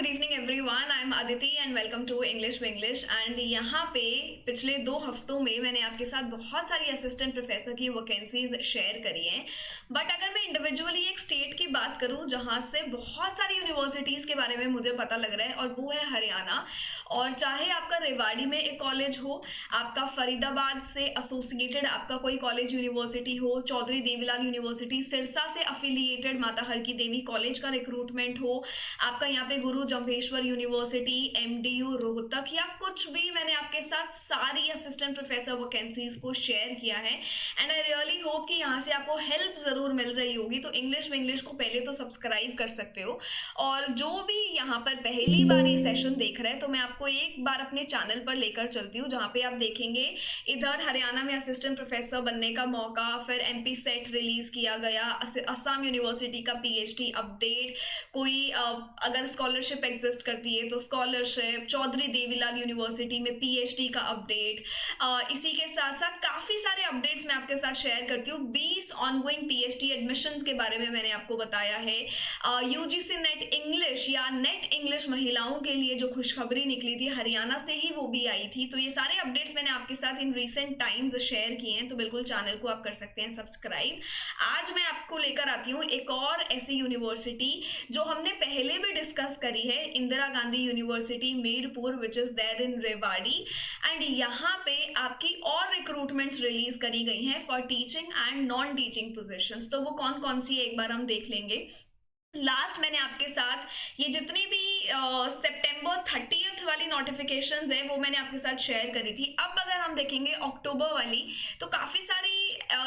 Good evening everyone. I am Aditi and welcome to English with English. And यहाँ पे पिछले 2 हफ्तों में मैंने आपके साथ बहुत सारी असिस्टेंट प्रोफेसर की वैकेंसीज शेयर करी हैं। बट अगर मैं इंडिविजुअली एक स्टेट की बात करूँ जहाँ से बहुत सारी यूनिवर्सिटीज़ के बारे में मुझे पता लग रहा है, और वो है हरियाणा। और चाहे आपका रेवाड़ी में एक कॉलेज हो, आपका फरीदाबाद से एसोसिएटेड आपका कोई कॉलेज यूनिवर्सिटी हो, चौधरी देवीलाल यूनिवर्सिटी सिरसा से अफिलिएटेड माता हर की देवी कॉलेज का रिक्रूटमेंट हो, आपका यहाँ पे गुरु जम्भेश्वर यूनिवर्सिटी, एमडीयू रोहतक, या कुछ भी, मैंने आपके साथ सारी असिस्टेंट प्रोफेसर वैकेंसीज को शेयर किया है। एंड आई रियली होप कि यहाँ से आपको हेल्प जरूर मिल रही होगी। तो इंग्लिश विंग्लिश को पहले तो सब्सक्राइब कर सकते हो, और जो भी यहाँ पर पहली बार ये सेशन देख रहे हैं तो मैं आपको एक बार अपने चैनल पर लेकर चलती हूँ, जहाँ पे आप देखेंगे इधर हरियाणा में असिस्टेंट प्रोफेसर बनने का मौका, फिर एमपी सेट रिलीज किया गया, असम यूनिवर्सिटी का पीएचडी अपडेट, कोई अगर स्कॉलरशिप एग्जिस्ट करती है तो स्कॉलरशिप, चौधरी देवीलाल यूनिवर्सिटी में पीएचडी का अपडेट, इसी के साथ साथ काफ़ी सारे अपडेट्स मैं आपके साथ शेयर करती हूँ। 20 ऑनगोइंग पीएचडी एडमिशंस के बारे में मैंने आपको बताया है। यूजीसी नेट इंग्लिश या नेट इंग्लिश महिलाओं के लिए जो खुशखबरी निकली थी हरियाणा से ही, वो भी आई थी। तो ये सारे अपडेट्स मैंने आपके साथ इन रिसेंट टाइम्स शेयर किए हैं, तो बिल्कुल चैनल को आप कर सकते हैं सब्सक्राइब। आज मैं आपको लेकर आती हूँ एक और ऐसी यूनिवर्सिटी जो हमने पहले भी डिस्कस करी है, Indira Gandhi University Mirpur, which is there in Rewari. And यहाँ पे आपकी और रिक्रूटमेंट्स रिलीज करी गई हैं for teaching and non teaching positions. तो वो कौन कौन सी है एक बार हम देख लेंगे। लास्ट मैंने आपके साथ ये जितनी भी सितंबर 30 वाली नोटिफिकेशंस है वो मैंने आपके साथ शेयर करी थी। अब अगर हम देखेंगे अक्टूबर वाली, तो काफ़ी सारी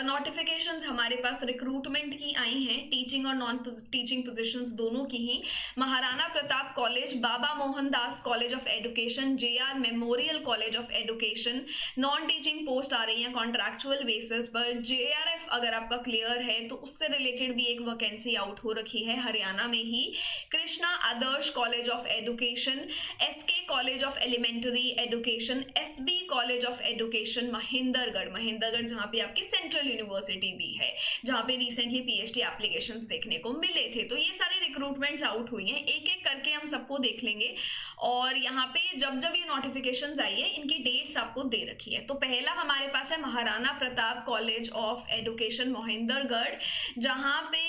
नोटिफिकेशंस हमारे पास रिक्रूटमेंट की आई हैं, टीचिंग और नॉन टीचिंग पोजीशंस दोनों की ही। Maharana Pratap college, Baba Mohan Das college of education, JR memorial college of education, non teaching post आ रही है कॉन्ट्रैक्चुअल बेसिस पर। जेआरएफ अगर आपका क्लियर है तो उससे रिलेटेड भी एक वैकेंसी आउट हो रखी है हरियाणा में ही। Krishna Adarsh college of education, SK college of elementary education, SB college of education Mahendragarh जहां पे आपकी सेंट्रल यूनिवर्सिटी भी है, जहां पे रिसेंटली पीएचडी एप्लीकेशंस देखने को मिले थे। तो ये सारे रिक्रूटमेंट्स आउट हुई हैं, एक एक करके हम सबको देख लेंगे। और यहाँ पे जब जब ये नोटिफिकेशंस आई है इनकी डेट्स आपको दे रखी है। तो पहला हमारे पास है Maharana Pratap college of education Mahendragarh, जहां पे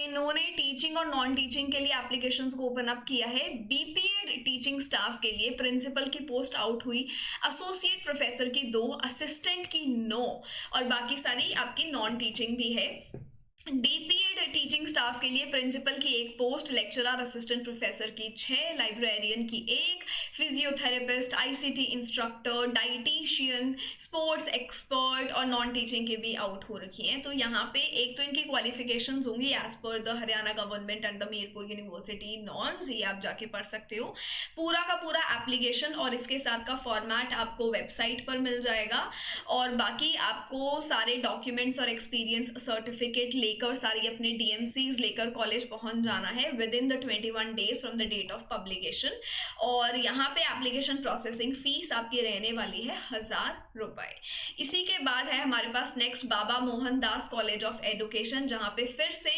इन्होंने टीचिंग और नॉन टीचिंग के लिए एप्लीकेशंस को ओपन अप किया है। बीपीएड टीचिंग स्टाफ के लिए प्रिंसिपल की पोस्ट आउट हुई, एसोसिएट प्रोफेसर की 2, असिस्टेंट की 9, और बाकी सारी आपकी नॉन टीचिंग भी है। डीपीएड टीचिंग स्टाफ के लिए प्रिंसिपल की 1 पोस्ट, लेक्चरर असिस्टेंट प्रोफेसर की 6, लाइब्रेरियन की 1, physiotherapist, ICT instructor, dietitian, sports expert और नॉन टीचिंग के भी आउट हो रखी हैं। तो यहाँ पे एक तो इनकी क्वालिफिकेशंस होंगी as per the Haryana government and the Mirpur university norms, ये आप जाके पढ़ सकते हो। पूरा का पूरा एप्लीकेशन और इसके साथ का फॉर्मेट आपको वेबसाइट पर मिल जाएगा, और बाकी आपको सारे डॉक्यूमेंट्स और एक्सपीरियंस सर्टिफिकेट लेकर सारी अपने डीएमसीज लेकर कॉलेज पहुंच जाना है within the 21 days from the date of publication. और यहाँ पे एप्लीकेशन प्रोसेसिंग फीस आपकी रहने वाली है 1000 रुपए। इसी के बाद है हमारे पास next Baba Mohan Das college of education, जहाँ पे फिर से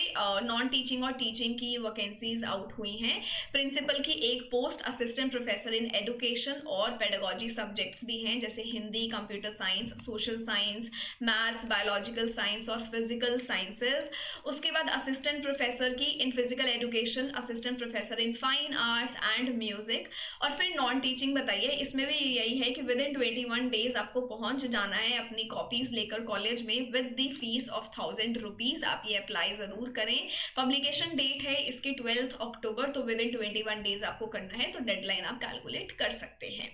नॉन टीचिंग और टीचिंग की वैकेंसीज आउट हुई हैं। प्रिंसिपल की 1 post, assistant professor in education और पेडागोजी सब्जेक्ट्स भी हैं, जैसे Hindi, computer science, social science, maths, biological science और फिजिकल साइंसेज। उसके बाद असिस्टेंट प्रोफेसर की in physical education, assistant professor in fine arts and music. और फिर नॉन टीचिंग बताइए, इसमें भी यही है कि विद इन 21 डेज आपको पहुंच जाना है अपनी कॉपीज लेकर कॉलेज में with the fees of 1000 rupees. आप ये अप्लाई जरूर करें। पब्लिकेशन डेट है इसकी 12 अक्टूबर, तो विद इन 21 डेज आपको करना है, तो डेडलाइन आप कैलकुलेट कर सकते हैं।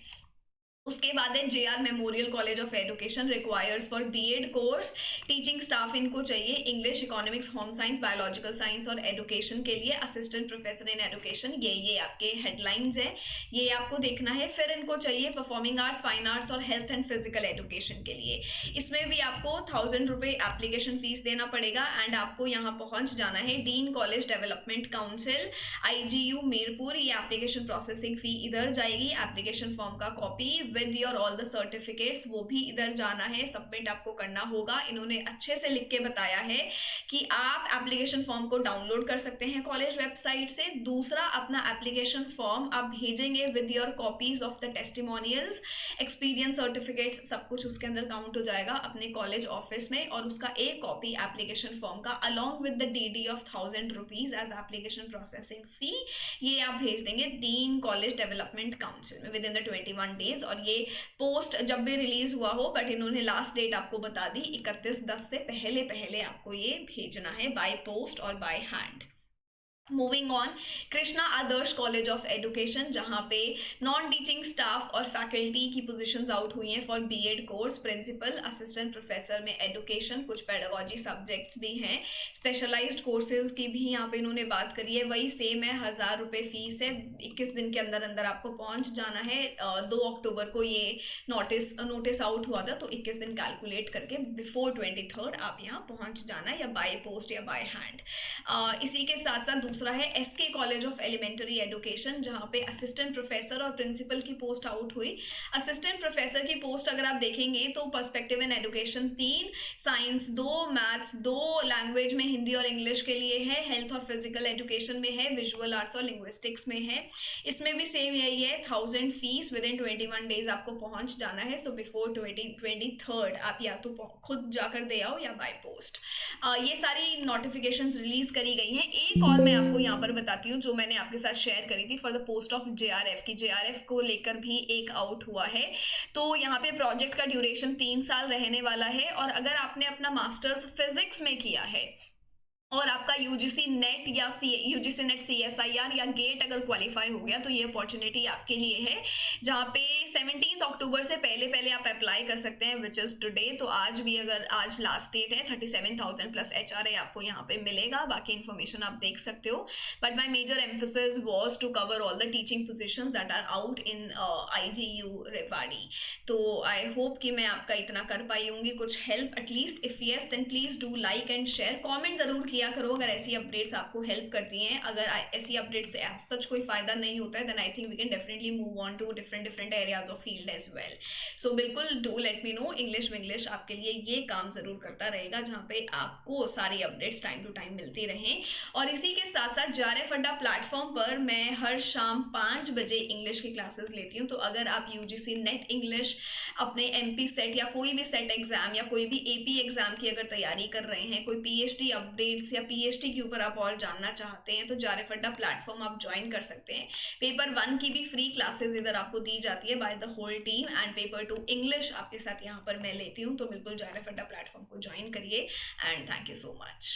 उसके बाद है JR memorial college of education, requires for BEd course, teaching staff इनको चाहिए English, economics, home science, biological science और एजुकेशन के लिए, असिस्टेंट प्रोफेसर इन एजुकेशन। ये आपके हेडलाइंस है, ये आपको देखना है। फिर इनको चाहिए परफॉर्मिंग आर्ट्स, फाइन आर्ट्स और हेल्थ एंड फिजिकल एजुकेशन के लिए। इसमें भी आपको 1000 रुपये एप्लीकेशन फीस देना पड़ेगा, एंड आपको यहाँ पहुँच जाना है dean college development council, IGU Mirpur. ये एप्लीकेशन प्रोसेसिंग फी इधर जाएगी, एप्लीकेशन फॉर्म का copy with your all the certificates, वो भी इधर जाना है, सबमिट आपको करना होगा। इन्होंने अच्छे से लिख के बताया है कि आप एप्लीकेशन फॉर्म को डाउनलोड कर सकते हैं कॉलेज वेबसाइट से। दूसरा, अपना एप्लीकेशन फॉर्म आप भेजेंगे with your copies of the testimonials, experience certificates, सब कुछ उसके अंदर काउंट हो जाएगा अपने कॉलेज ऑफिस में, और उसका एक कॉपी एप्लीकेशन फॉर्म का along with the DD of 1000 rupees as application processing fee, ये आप भेज देंगे डीन कॉलेज डेवलपमेंट काउंसिल में विद इन द 21 डेज। और ये पोस्ट जब भी रिलीज हुआ हो, बट इन्होंने लास्ट डेट आपको बता दी 31/10 से पहले पहले आपको ये भेजना है बाय पोस्ट और by hand. Moving on, Krishna Adarsh college of education, जहाँ पे नॉन टीचिंग स्टाफ और फैकल्टी की पोजीशंस आउट हुई हैं for BEd course, principal, assistant professor में एजुकेशन, कुछ पेडागोजी सब्जेक्ट्स भी हैं, स्पेशलाइज्ड कोर्सेज की भी यहाँ पे इन्होंने बात करी है। वही सेम है, 1000 रुपये फीस है, 21 दिन के अंदर अंदर आपको पहुँच जाना है। 2 अक्टूबर को ये नोटिस आउट हुआ था, तो 21 दिन कैलकुलेट करके बिफोर 23rd आप यहाँ पहुँच जाना, या बाय पोस्ट या बाय हैंड। इसी के साथ साथ दूसरा है SK college of elementary education, जहाँ पे असिस्टेंट प्रोफेसर और प्रिंसिपल की पोस्ट आउट हुई। असिस्टेंट प्रोफेसर की पोस्ट अगर आप देखेंगे तो perspective in education 3, science 2, maths 2, language में हिंदी और इंग्लिश के लिए है, हेल्थ और फिजिकल एजुकेशन में है, विजुअल आर्ट्स और लिंग्विस्टिक्स में है। इसमें भी सेम यही है, 1000 फीस, विद इन 21 डेज आपको पहुंच जाना है। सो बिफोर 23rd आप या तो खुद जाकर दे आओ या बाय पोस्ट। ये सारी नोटिफिकेशन रिलीज करी गई हैं। एक और मैं आपको यहाँ पर बताती हूँ जो मैंने आपके साथ शेयर करी थी for the post of JRF की, JRF को लेकर भी एक आउट हुआ है। तो यहाँ पे प्रोजेक्ट का ड्यूरेशन 3 साल रहने वाला है, और अगर आपने अपना मास्टर्स फिजिक्स में किया है और आपका UGC नेट या UGC नेट CSIR या गेट अगर क्वालिफाई हो गया, तो ये अपॉर्चुनिटी आपके लिए है, जहाँ पे 17 अक्टूबर से पहले पहले आप अप्लाई कर सकते हैं, विच इज़ टुडे। तो आज भी, अगर आज लास्ट डेट है, 37,000 प्लस HRA आपको यहाँ पे मिलेगा। बाकी इन्फॉर्मेशन आप देख सकते हो, but my major emphasis was to cover all the teaching position that are out in IGU Rewari. तो आई होप कि मैं आपका इतना कर पाई होंगी कुछ help at least. If yes then please do like and share, comment जरूर किया करो अगर ऐसी अपडेट्स आपको हेल्प करती हैं। अगर ऐसी अपडेट से एज सच कोई फायदा नहीं होता है, then I think we can definitely move on to different areas of field as well. So बिल्कुल do let me know. English Vinglish आपके लिए ये काम जरूर करता रहेगा, जहाँ पे आपको सारी अपडेट्स टाइम टू टाइम मिलती रहें। और इसी के साथ साथ JRF अड्डा प्लेटफॉर्म पर मैं हर शाम 5 बजे इंग्लिश की क्लासेस लेती हूँ। तो अगर आप UGC नेट इंग्लिश, अपने MP सेट या कोई भी सेट एग्जाम या कोई भी AP एग्जाम की अगर तैयारी कर रहे हैं, कोई PhD अपडेट्स या PhD के ऊपर आप और जानना चाहते हैं, तो JRF अड्डा प्लेटफॉर्म आप ज्वाइन कर सकते हैं। पेपर 1 की भी फ्री क्लासेस इधर आपको दी जाती है by the whole team, and paper 2 English आपके साथ यहाँ पर मैं लेती हूँ। तो बिल्कुल JRF अड्डा प्लेटफॉर्म को ज्वाइन करिए, and thank you so much.